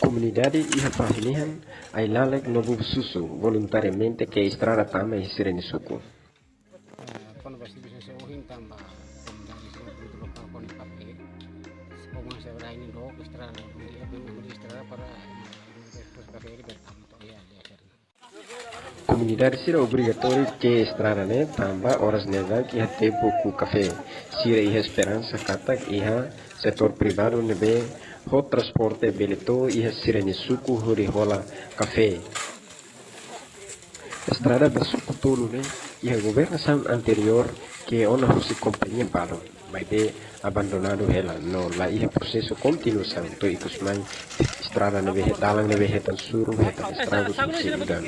Comunidade iha pahilihan ay lalek nobu susu voluntariamente que estrada tama e sirene suku. Kono basi bisa seuhin tambah dari sini dulu kalau kono kafe sekolah saya berani dok istirahat dia memang istirahat para terus kafe ini bertamu tuh ya dia. Comunidade sira obrigatório que estrada né tamba horas nega que iha tempo ku café. Sira iha esperança katak iha setor privado nebe ho transporte beleto iha sirene suku huri rola café. Estrada basuku tulu né iha governação anterior que ona husi companhia palo. Vai de abandonado ela no la iha processo continuação to ikus mai estrada nebe hetalang nebe hetan suru hetan estrago susi udang.